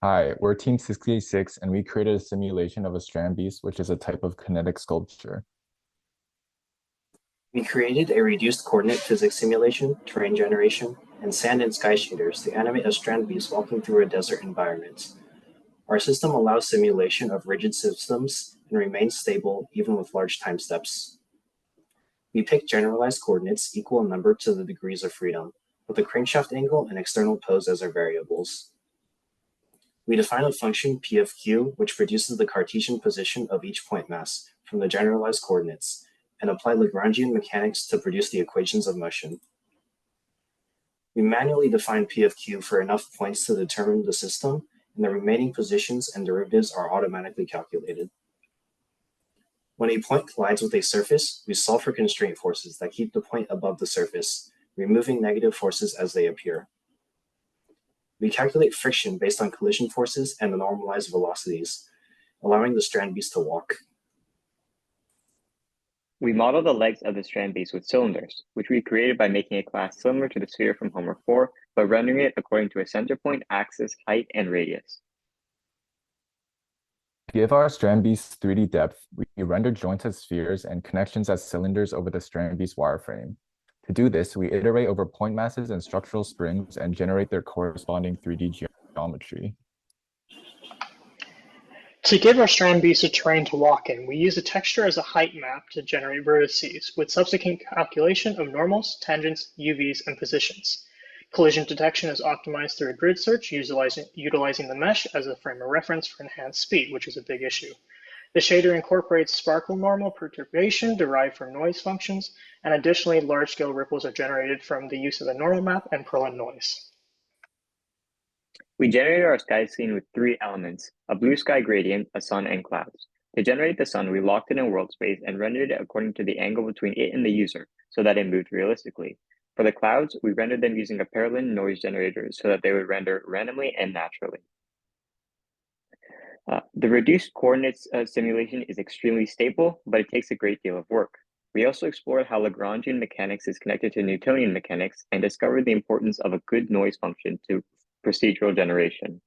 Hi, we're Team 66, and we created a simulation of a strand beast, which is a type of kinetic sculpture. We created a reduced coordinate physics simulation, terrain generation, and sand and sky shaders to animate a strand beast walking through a desert environment. Our system allows simulation of rigid systems and remains stable even with large time steps. We pick generalized coordinates equal in number to the degrees of freedom, with the crankshaft angle and external pose as our variables. We define a function p of q, which produces the Cartesian position of each point mass from the generalized coordinates, and apply Lagrangian mechanics to produce the equations of motion. We manually define p of q for enough points to determine the system, and the remaining positions and derivatives are automatically calculated. When a point collides with a surface, we solve for constraint forces that keep the point above the surface, removing negative forces as they appear. We calculate friction based on collision forces and the normalized velocities, allowing the strand beast to walk. We model the legs of the strand beast with cylinders, which we created by making a class similar to the sphere from Homer 4, but rendering it according to a center point, axis, height, and radius. To give our strand beast 3D depth, we render joints as spheres and connections as cylinders over the strand beast wireframe. To do this, we iterate over point masses and structural springs and generate their corresponding 3D geometry. To give our strand beast a terrain to walk in, we use a texture as a height map to generate vertices, with subsequent calculation of normals, tangents, UVs, and positions. Collision detection is optimized through a grid search, utilizing the mesh as a frame of reference for enhanced speed, which is a big issue. The shader incorporates sparkle normal perturbation derived from noise functions, and additionally, large-scale ripples are generated from the use of the normal map and Perlin noise. We generated our sky scene with three elements: a blue sky gradient, a sun, and clouds. To generate the sun, we locked it in world space and rendered it according to the angle between it and the user, so that it moved realistically. For the clouds, we rendered them using a Perlin noise generator so that they would render randomly and naturally. The reduced coordinates simulation is extremely stable, but it takes a great deal of work. We also explored how Lagrangian mechanics is connected to Newtonian mechanics and discovered the importance of a good noise function to procedural generation.